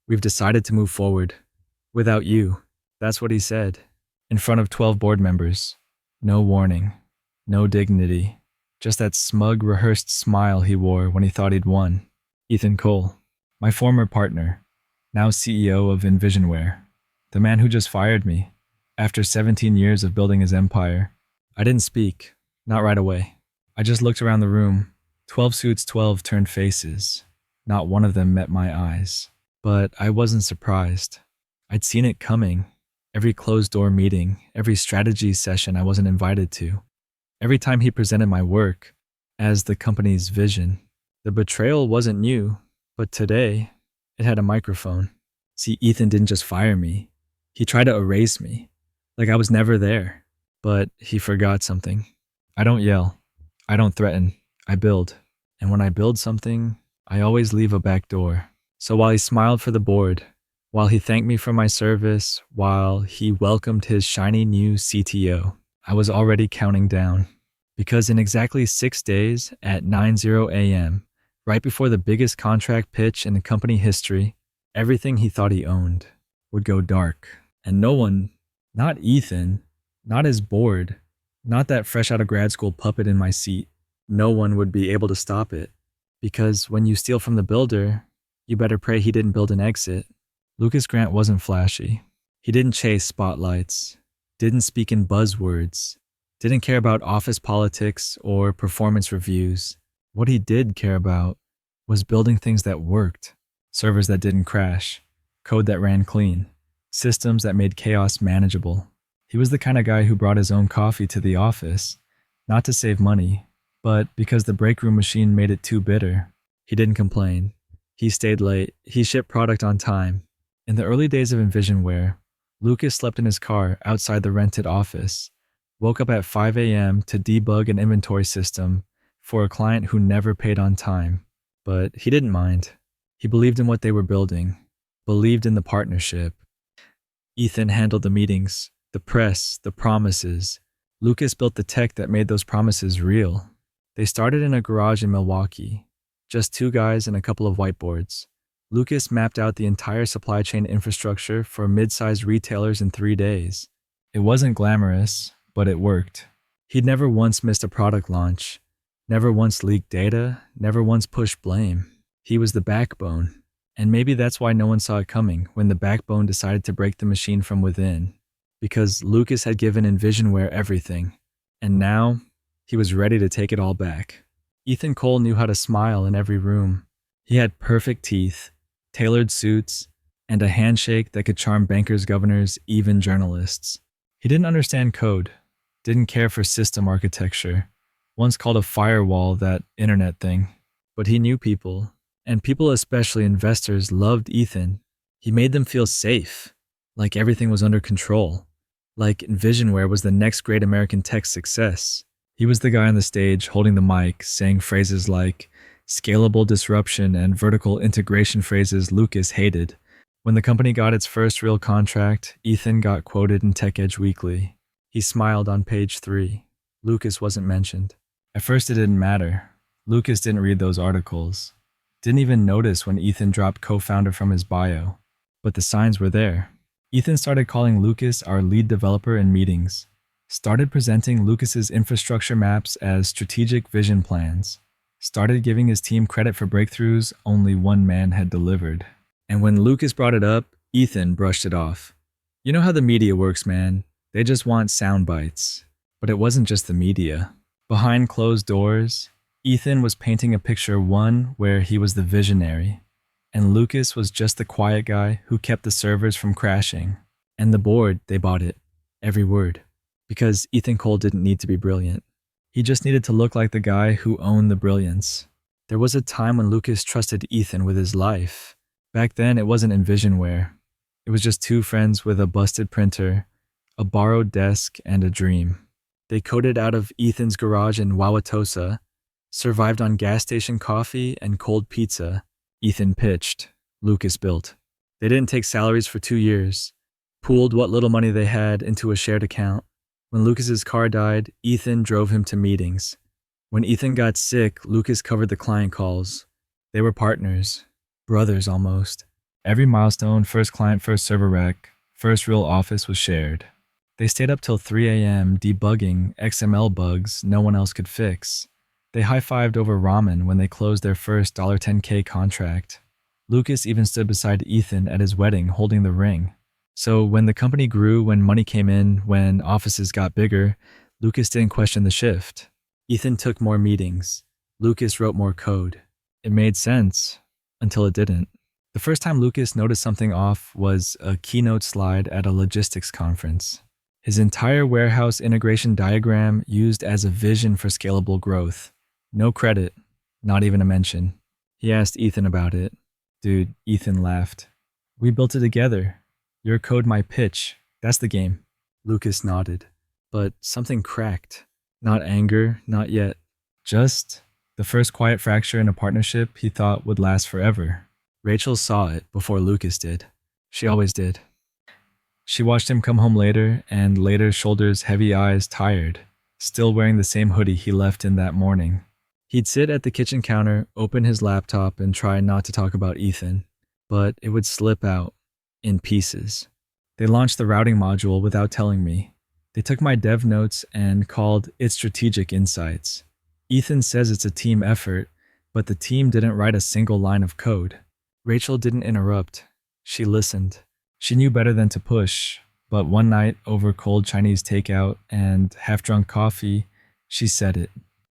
We've decided to move forward. Without you. That's what he said. In front of 12 board members. No warning. No dignity. Just that smug, rehearsed smile he wore when he thought he'd won. Ethan Cole. My former partner. Now CEO of Envisionware. The man who just fired me. After 17 years of building his empire. I didn't speak. Not right away. I just looked around the room. 12 suits, 12 turned faces. Not one of them met my eyes. But I wasn't surprised. I'd seen it coming. Every closed-door meeting, every strategy session I wasn't invited to. Every time he presented my work as the company's vision. The betrayal wasn't new, but today, it had a microphone. See, Ethan didn't just fire me. He tried to erase me. Like I was never there. But he forgot something. I don't yell. I don't threaten. I build. And when I build something, I always leave a back door. So while he smiled for the board, while he thanked me for my service, while he welcomed his shiny new CTO, I was already counting down. Because in exactly 6 days at 9:00 a.m., right before the biggest contract pitch in the company history, everything he thought he owned would go dark. And no one, not Ethan, not his board, not that fresh out of grad school puppet in my seat, no one would be able to stop it. Because when you steal from the builder, you better pray he didn't build an exit. Lucas Grant wasn't flashy. He didn't chase spotlights, didn't speak in buzzwords, didn't care about office politics or performance reviews. What he did care about was building things that worked, servers that didn't crash, code that ran clean, systems that made chaos manageable. He was the kind of guy who brought his own coffee to the office, not to save money, but because the break room machine made it too bitter. He didn't complain. He stayed late. He shipped product on time. In the early days of Envisionware, Lucas slept in his car outside the rented office, woke up at 5 a.m. to debug an inventory system for a client who never paid on time. But he didn't mind. He believed in what they were building, believed in the partnership. Ethan handled the meetings, the press, the promises. Lucas built the tech that made those promises real. They started in a garage in Milwaukee. Just 2 guys and a couple of whiteboards. Lucas mapped out the entire supply chain infrastructure for mid-sized retailers in 3 days. It wasn't glamorous, but it worked. He'd never once missed a product launch, never once leaked data, never once pushed blame. He was the backbone. And maybe that's why no one saw it coming when the backbone decided to break the machine from within. Because Lucas had given Envisionware everything. And now, he was ready to take it all back. Ethan Cole knew how to smile in every room. He had perfect teeth, tailored suits, and a handshake that could charm bankers, governors, even journalists. He didn't understand code, didn't care for system architecture, once called a firewall that internet thing. But he knew people, and people, especially investors, loved Ethan. He made them feel safe, like everything was under control, like Envisionware was the next great American tech success. He was the guy on the stage holding the mic, saying phrases like scalable disruption and vertical integration, phrases Lucas hated. When the company got its first real contract, Ethan got quoted in Tech Edge Weekly. He smiled on page 3. Lucas wasn't mentioned. At first it didn't matter. Lucas didn't read those articles. Didn't even notice when Ethan dropped co-founder from his bio. But the signs were there. Ethan started calling Lucas our lead developer in meetings. Started presenting Lucas's infrastructure maps as strategic vision plans. Started giving his team credit for breakthroughs only one man had delivered. And when Lucas brought it up, Ethan brushed it off. You know how the media works, man. They just want sound bites. But it wasn't just the media. Behind closed doors, Ethan was painting a picture, one where he was the visionary. And Lucas was just the quiet guy who kept the servers from crashing. And the board, they bought it. Every word. Because Ethan Cole didn't need to be brilliant. He just needed to look like the guy who owned the brilliance. There was a time when Lucas trusted Ethan with his life. Back then, it wasn't Envisionware. It was just 2 friends with a busted printer, a borrowed desk, and a dream. They coded out of Ethan's garage in Wauwatosa, survived on gas station coffee and cold pizza. Ethan pitched, Lucas built. They didn't take salaries for 2 years, pooled what little money they had into a shared account. When Lucas's car died, Ethan drove him to meetings. When Ethan got sick, Lucas covered the client calls. They were partners, brothers almost. Every milestone, first client, first server rec, first real office was shared. They stayed up till 3 a.m. debugging XML bugs no one else could fix. They high-fived over ramen when they closed their first $10K contract. Lucas even stood beside Ethan at his wedding holding the ring. So when the company grew, when money came in, when offices got bigger, Lucas didn't question the shift. Ethan took more meetings. Lucas wrote more code. It made sense until it didn't. The first time Lucas noticed something off was a keynote slide at a logistics conference. His entire warehouse integration diagram used as a vision for scalable growth. No credit, not even a mention. He asked Ethan about it. Dude, Ethan laughed. We built it together. Your code, my pitch. That's the game. Lucas nodded. But something cracked. Not anger, not yet. Just the first quiet fracture in a partnership he thought would last forever. Rachel saw it before Lucas did. She always did. She watched him come home later, and later shoulders, heavy eyes, tired, still wearing the same hoodie he left in that morning. He'd sit at the kitchen counter, open his laptop, and try not to talk about Ethan, but it would slip out in pieces. They launched the routing module without telling me. They took my dev notes and called it Strategic Insights. Ethan says it's a team effort, but the team didn't write a single line of code. Rachel didn't interrupt. She listened. She knew better than to push, but one night over cold Chinese takeout and half-drunk coffee, she said it.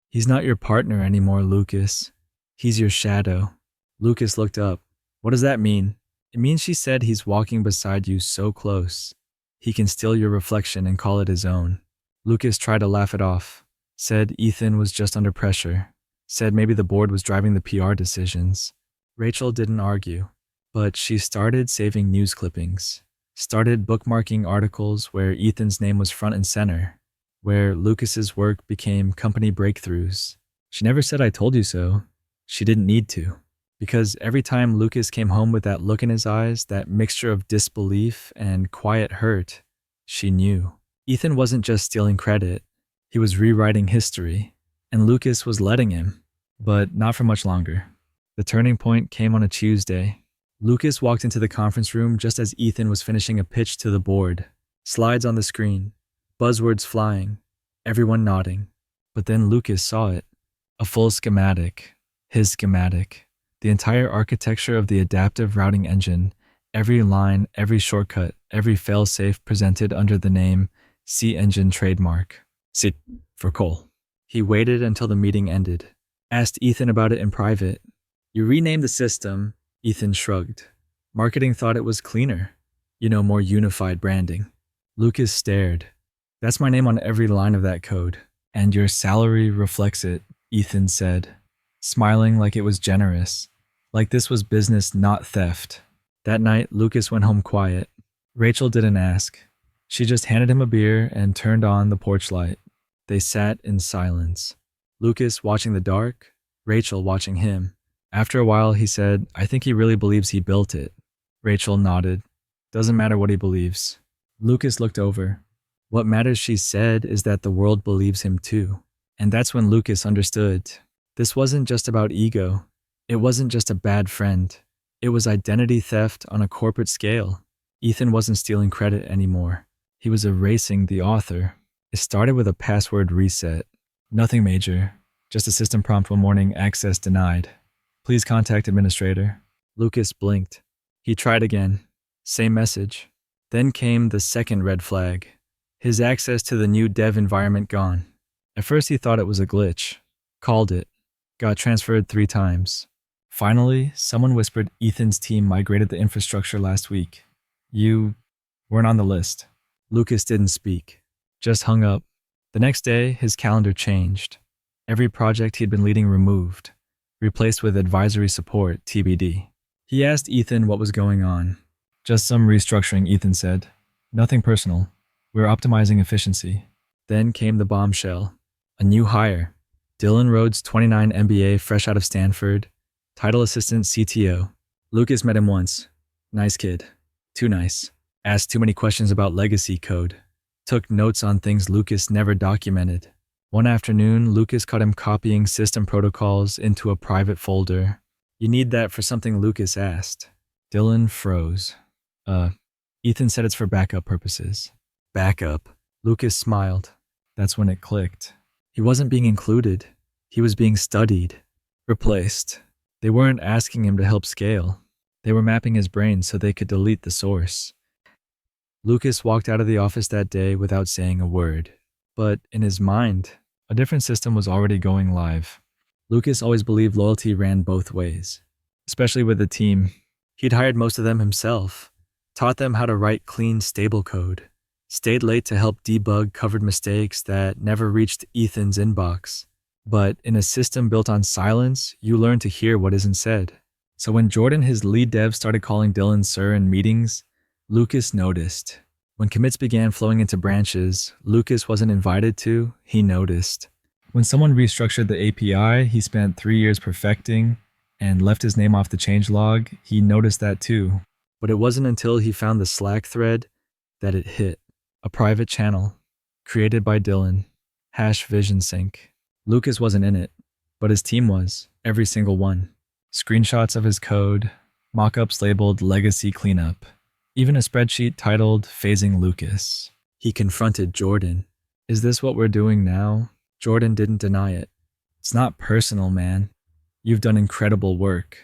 He's not your partner anymore, Lucas. He's your shadow. Lucas looked up. What does that mean? It means she said he's walking beside you so close. He can steal your reflection and call it his own. Lucas tried to laugh it off. Said Ethan was just under pressure. Said maybe the board was driving the PR decisions. Rachel didn't argue, but she started saving news clippings. Started bookmarking articles where Ethan's name was front and center, where Lucas's work became company breakthroughs. She never said I told you so. She didn't need to. Because every time Lucas came home with that look in his eyes, that mixture of disbelief and quiet hurt, she knew. Ethan wasn't just stealing credit. He was rewriting history, and Lucas was letting him, but not for much longer. The turning point came on a Tuesday. Lucas walked into the conference room just as Ethan was finishing a pitch to the board. Slides on the screen, buzzwords flying, everyone nodding. But then Lucas saw it. A full schematic, his schematic. The entire architecture of the adaptive routing engine, every line, every shortcut, every failsafe presented under the name C-Engine trademark. C for coal. He waited until the meeting ended. Asked Ethan about it in private. You renamed the system, Ethan shrugged. Marketing thought it was cleaner. More unified branding. Lucas stared. That's my name on every line of that code. And your salary reflects it, Ethan said, smiling like it was generous. Like this was business, not theft. That night, Lucas went home quiet. Rachel didn't ask. She just handed him a beer and turned on the porch light. They sat in silence. Lucas watching the dark, Rachel watching him. After a while, he said, I think he really believes he built it. Rachel nodded. Doesn't matter what he believes. Lucas looked over. What matters, she said, is that the world believes him too. And that's when Lucas understood. This wasn't just about ego. It wasn't just a bad friend. It was identity theft on a corporate scale. Ethan wasn't stealing credit anymore. He was erasing the author. It started with a password reset. Nothing major. Just a system prompt one morning, access denied. Please contact administrator. Lucas blinked. He tried again. Same message. Then came the second red flag. His access to the new dev environment gone. At first he thought it was a glitch. Called it. Got transferred 3 times. Finally, someone whispered Ethan's team migrated the infrastructure last week. You weren't on the list. Lucas didn't speak. Just hung up. The next day, his calendar changed. Every project he'd been leading removed. Replaced with advisory support, TBD. He asked Ethan what was going on. Just some restructuring, Ethan said. Nothing personal. We're optimizing efficiency. Then came the bombshell. A new hire. Dylan Rhodes, 29 MBA, fresh out of Stanford. Title assistant CTO. Lucas met him once. Nice kid. Too nice. Asked too many questions about legacy code. Took notes on things Lucas never documented. One afternoon, Lucas caught him copying system protocols into a private folder. You need that for something Lucas asked. Dylan froze. Ethan said it's for backup purposes. Backup? Lucas smiled. That's when it clicked. He wasn't being included. He was being studied. Replaced. They weren't asking him to help scale. They were mapping his brain so they could delete the source. Lucas walked out of the office that day without saying a word. But in his mind, a different system was already going live. Lucas always believed loyalty ran both ways, especially with the team. He'd hired most of them himself, taught them how to write clean, stable code, stayed late to help debug covered mistakes that never reached Ethan's inbox. But in a system built on silence, you learn to hear what isn't said. So when Jordan, his lead dev, started calling Dylan sir in meetings, Lucas noticed. When commits began flowing into branches Lucas wasn't invited to, he noticed. When someone restructured the API he spent 3 years perfecting and left his name off the changelog, he noticed that too. But it wasn't until he found the Slack thread that it hit. A private channel, created by Dylan, #VisionSync. Lucas wasn't in it, but his team was, every single one. Screenshots of his code, mock-ups labeled Legacy Cleanup, even a spreadsheet titled Phasing Lucas. He confronted Jordan. Is this what we're doing now? Jordan didn't deny it. It's not personal, man. You've done incredible work.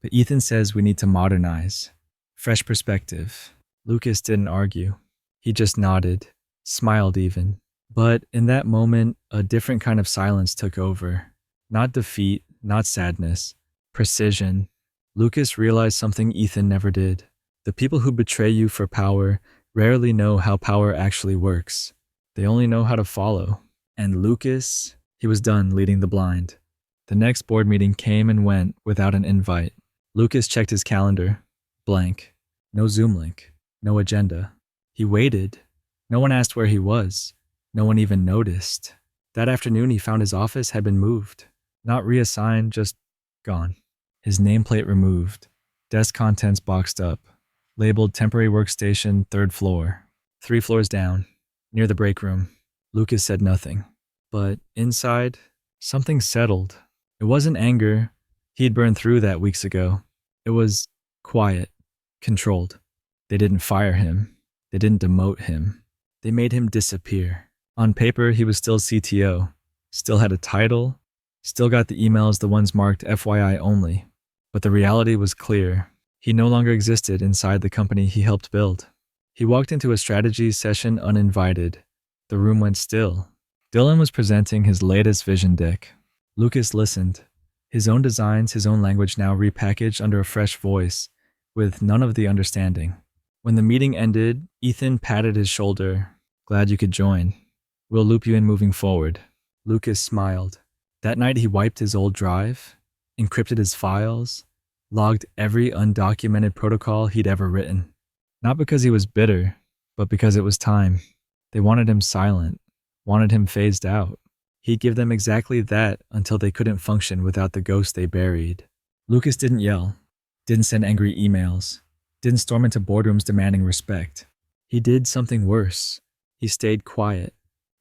But Ethan says we need to modernize. Fresh perspective. Lucas didn't argue. He just nodded, smiled even. But in that moment, a different kind of silence took over. Not defeat, not sadness. Precision. Lucas realized something Ethan never did. The people who betray you for power rarely know how power actually works. They only know how to follow. And Lucas, he was done leading the blind. The next board meeting came and went without an invite. Lucas checked his calendar. Blank. No Zoom link. No agenda. He waited. No one asked where he was. No one even noticed. That afternoon he found his office had been moved. Not reassigned, just gone. His nameplate removed. Desk contents boxed up. Labeled temporary workstation, 3rd floor. 3 floors down, near the break room. Lucas said nothing. But inside, something settled. It wasn't anger. He'd burned through that weeks ago. It was quiet, controlled. They didn't fire him. They didn't demote him. They made him disappear. On paper, he was still CTO. Still had a title. Still got the emails, the ones marked FYI only. But the reality was clear. He no longer existed inside the company he helped build. He walked into a strategy session uninvited. The room went still. Dylan was presenting his latest vision deck. Lucas listened. His own designs, his own language now repackaged under a fresh voice, with none of the understanding. When the meeting ended, Ethan patted his shoulder. Glad you could join. We'll loop you in moving forward. Lucas smiled. That night he wiped his old drive, encrypted his files, logged every undocumented protocol he'd ever written. Not because he was bitter, but because it was time. They wanted him silent, wanted him phased out. He'd give them exactly that until they couldn't function without the ghost they buried. Lucas didn't yell, didn't send angry emails, didn't storm into boardrooms demanding respect. He did something worse. He stayed quiet.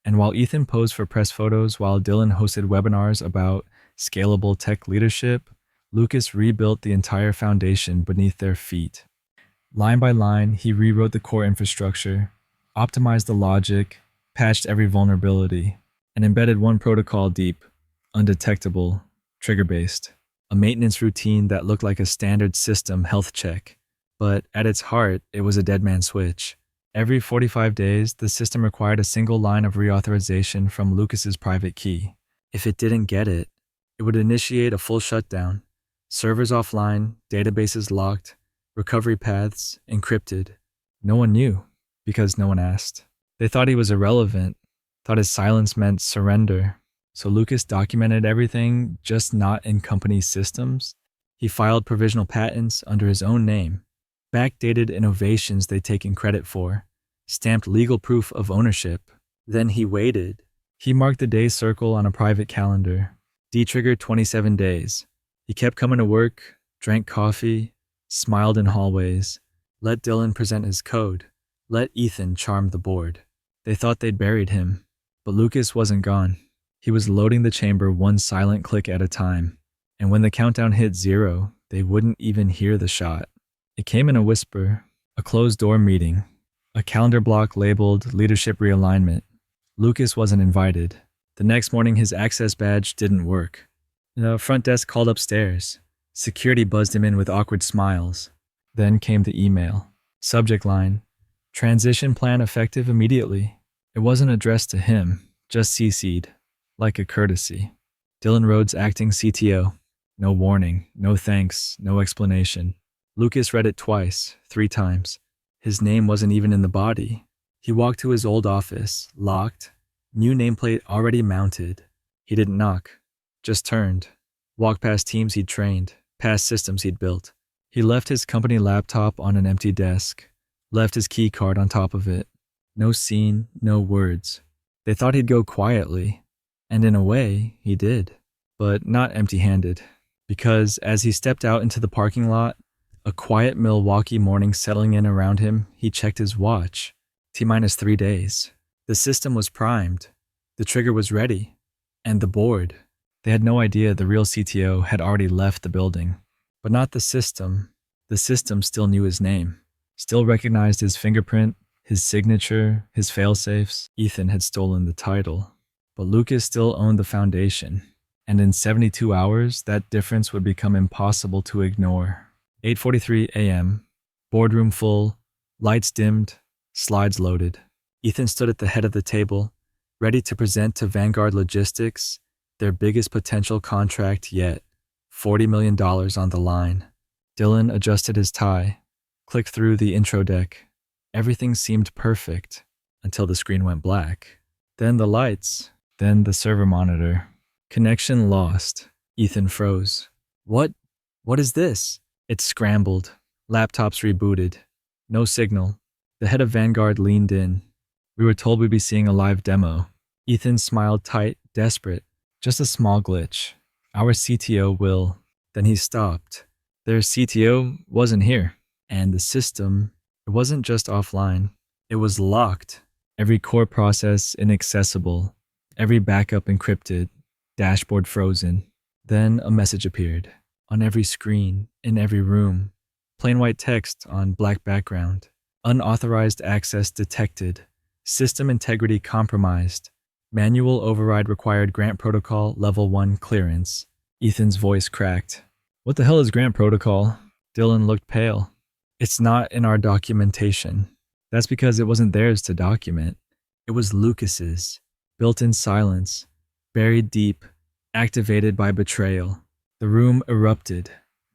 And while Ethan posed for press photos, while Dylan hosted webinars about scalable tech leadership, Lucas rebuilt the entire foundation beneath their feet. Line by line, he rewrote the core infrastructure, optimized the logic, patched every vulnerability, and embedded one protocol deep, undetectable, trigger-based, a maintenance routine that looked like a standard system health check. But at its heart, it was a dead man switch. Every 45 days, the system required a single line of reauthorization from Lucas's private key. If it didn't get it, it would initiate a full shutdown. Servers offline, databases locked, recovery paths encrypted. No one knew, because no one asked. They thought he was irrelevant, thought his silence meant surrender. So Lucas documented everything, just not in company systems. He filed provisional patents under his own name, backdated innovations they'd taken credit for, stamped legal proof of ownership. Then he waited. He marked the day circle on a private calendar. D-triggered 27 days. He kept coming to work, drank coffee, smiled in hallways, let Dylan present his code, let Ethan charm the board. They thought they'd buried him, but Lucas wasn't gone. He was loading the chamber one silent click at a time, and when the countdown hit 0, they wouldn't even hear the shot. It came in a whisper, a closed-door meeting, a calendar block labeled Leadership Realignment. Lucas wasn't invited. The next morning, his access badge didn't work. The front desk called upstairs. Security buzzed him in with awkward smiles. Then came the email. Subject line, transition plan effective immediately. It wasn't addressed to him, just CC'd, like a courtesy. Dylan Rhodes, acting CTO. No warning, no thanks, no explanation. Lucas read it twice, 3 times. His name wasn't even in the body. He walked to his old office, locked, new nameplate already mounted. He didn't knock, just turned, walked past teams he'd trained, past systems he'd built. He left his company laptop on an empty desk, left his key card on top of it. No scene, no words. They thought he'd go quietly, and in a way, he did, but not empty-handed, because as he stepped out into the parking lot, a quiet Milwaukee morning settling in around him, he checked his watch. T-minus 3 days. The system was primed. The trigger was ready. And the board. They had no idea the real CTO had already left the building. But not the system. The system still knew his name. Still recognized his fingerprint, his signature, his failsafes. Ethan had stolen the title. But Lucas still owned the foundation. And in 72 hours, that difference would become impossible to ignore. 8:43 a.m. Boardroom full. Lights dimmed. Slides loaded. Ethan stood at the head of the table, ready to present to Vanguard Logistics their biggest potential contract yet, $40 million on the line. Dylan adjusted his tie, clicked through the intro deck. Everything seemed perfect until the screen went black. Then the lights, then the server monitor. Connection lost. Ethan froze. What is this? It scrambled. Laptops rebooted. No signal. The head of Vanguard leaned in. We were told we'd be seeing a live demo. Ethan smiled tight, desperate. Just a small glitch. Our CTO will. Then he stopped. Their CTO wasn't here. And the system, it wasn't just offline. It was locked. Every core process inaccessible. Every backup encrypted. Dashboard frozen. Then a message appeared. On every screen, in every room. Plain white text on black background. Unauthorized access detected. System integrity compromised. Manual override required Grant Protocol Level 1 clearance. Ethan's voice cracked. What the hell is Grant Protocol? Dylan looked pale. It's not in our documentation. That's because it wasn't theirs to document. It was Lucas's. Built in silence. Buried deep. Activated by betrayal. The room erupted.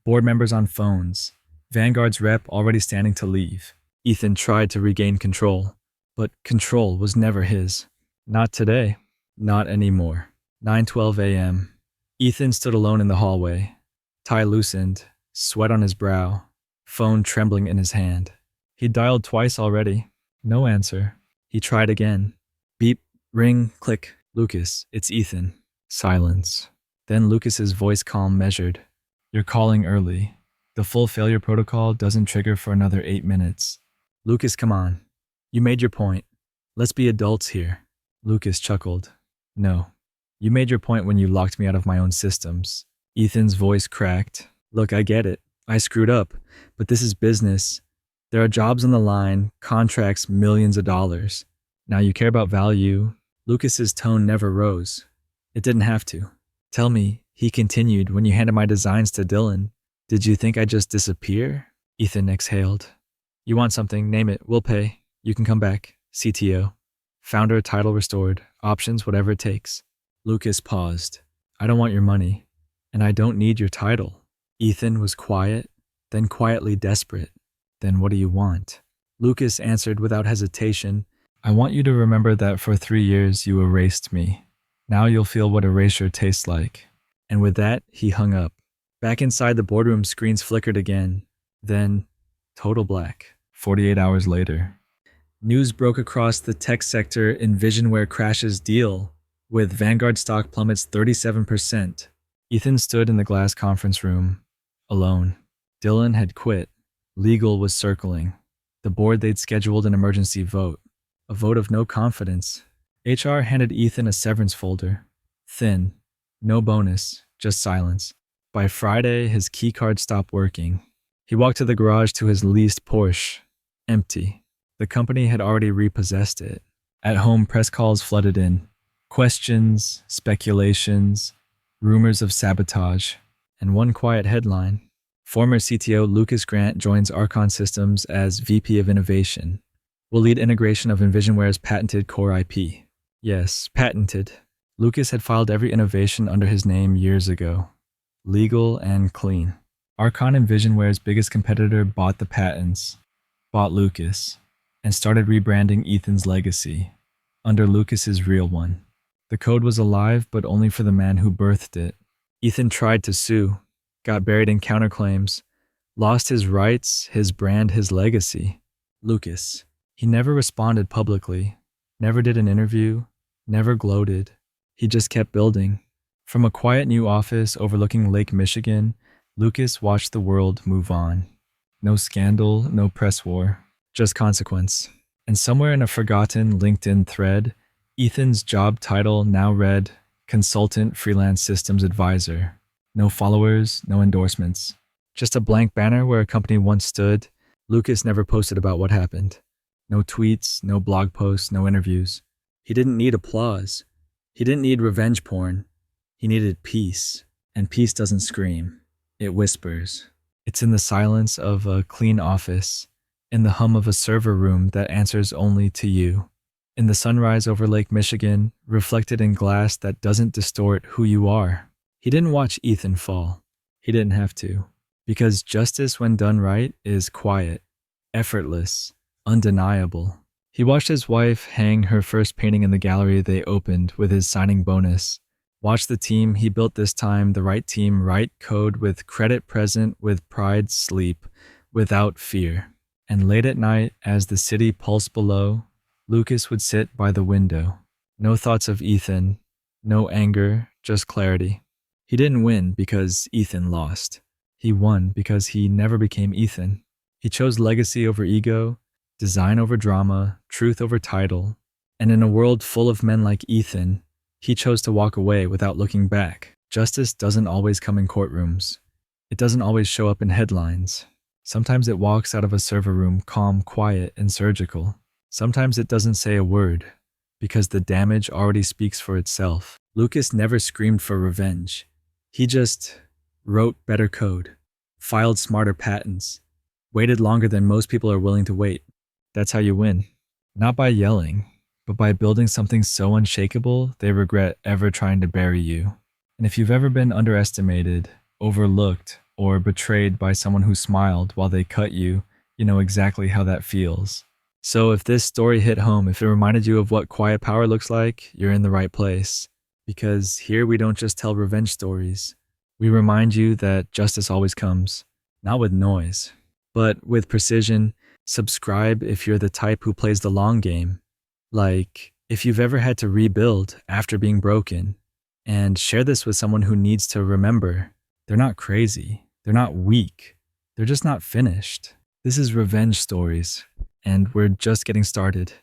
Board members on phones. Vanguard's rep already standing to leave. Ethan tried to regain control, but control was never his. Not today. Not anymore. 9:12 a.m. Ethan stood alone in the hallway. Tie loosened, sweat on his brow, phone trembling in his hand. He dialed twice already. No answer. He tried again. Beep, ring, click. Lucas, it's Ethan. Silence. Then Lucas's voice calm measured. You're calling early. The full failure protocol doesn't trigger for another 8 minutes. Lucas, come on. You made your point. Let's be adults here. Lucas chuckled. No. You made your point when you locked me out of my own systems. Ethan's voice cracked. Look, I get it. I screwed up. But this is business. There are jobs on the line, contracts, millions of dollars. Now you care about value. Lucas's tone never rose. It didn't have to. Tell me, he continued, when you handed my designs to Dylan, did you think I'd just disappear? Ethan exhaled. You want something, name it, we'll pay. You can come back. CTO. Founder title restored. Options, whatever it takes. Lucas paused. I don't want your money. And I don't need your title. Ethan was quiet, then quietly desperate. Then what do you want? Lucas answered without hesitation. I want you to remember that for 3 years you erased me. Now you'll feel what erasure tastes like. And with that, he hung up. Back inside the boardroom, screens flickered again. Then, total black. 48 hours later. News broke across the tech sector in Visionware crashes deal, with Vanguard stock plummets 37%. Ethan stood in the glass conference room, alone. Dylan had quit. Legal was circling. The board they'd scheduled an emergency vote. A vote of no confidence. HR handed Ethan a severance folder. Thin. No bonus, just silence. By Friday, his keycard stopped working. He walked to the garage to his leased Porsche. Empty. The company had already repossessed it. At home, press calls flooded in. Questions, speculations, rumors of sabotage, and one quiet headline. Former CTO Lucas Grant joins Archon Systems as VP of Innovation. Will lead integration of Envisionware's patented core IP. Yes, patented. Lucas had filed every innovation under his name years ago. Legal and clean. Archon Envisionware's biggest competitor bought the patents, bought Lucas, and started rebranding Ethan's legacy under Lucas's real one. The code was alive, but only for the man who birthed it. Ethan tried to sue, got buried in counterclaims, lost his rights, his brand, his legacy. Lucas. He never responded publicly, never did an interview, never gloated. He just kept building. From a quiet new office overlooking Lake Michigan, Lucas watched the world move on. No scandal, no press war, just consequence. And somewhere in a forgotten LinkedIn thread, Ethan's job title now read Consultant Freelance Systems Advisor. No followers, no endorsements. Just a blank banner where a company once stood. Lucas never posted about what happened. No tweets, no blog posts, no interviews. He didn't need applause. He didn't need revenge porn. He needed peace. And peace doesn't scream. It whispers. It's in the silence of a clean office, in the hum of a server room that answers only to you, in the sunrise over Lake Michigan, reflected in glass that doesn't distort who you are. He didn't watch Ethan fall. He didn't have to. Because justice, when done right, is quiet, effortless, undeniable. He watched his wife hang her first painting in the gallery they opened with his signing bonus. Watched the team he built this time, the right team, right code with credit present, with pride sleep, without fear. And late at night, as the city pulsed below, Lucas would sit by the window. No thoughts of Ethan, no anger, just clarity. He didn't win because Ethan lost. He won because he never became Ethan. He chose legacy over ego, design over drama, truth over title, and in a world full of men like Ethan, he chose to walk away without looking back. Justice doesn't always come in courtrooms. It doesn't always show up in headlines. Sometimes it walks out of a server room calm, quiet, and surgical. Sometimes it doesn't say a word, because the damage already speaks for itself. Lucas never screamed for revenge. He just wrote better code, filed smarter patents, waited longer than most people are willing to wait. That's how you win. Not by yelling, but by building something so unshakable they regret ever trying to bury you. And if you've ever been underestimated, overlooked, or betrayed by someone who smiled while they cut you, you know exactly how that feels. So if this story hit home, if it reminded you of what quiet power looks like, you're in the right place. Because here we don't just tell revenge stories. We remind you that justice always comes, not with noise, but with precision. Subscribe if you're the type who plays the long game. Like, if you've ever had to rebuild after being broken, and share this with someone who needs to remember, they're not crazy, they're not weak, they're just not finished. This is Revenge Stories, and we're just getting started.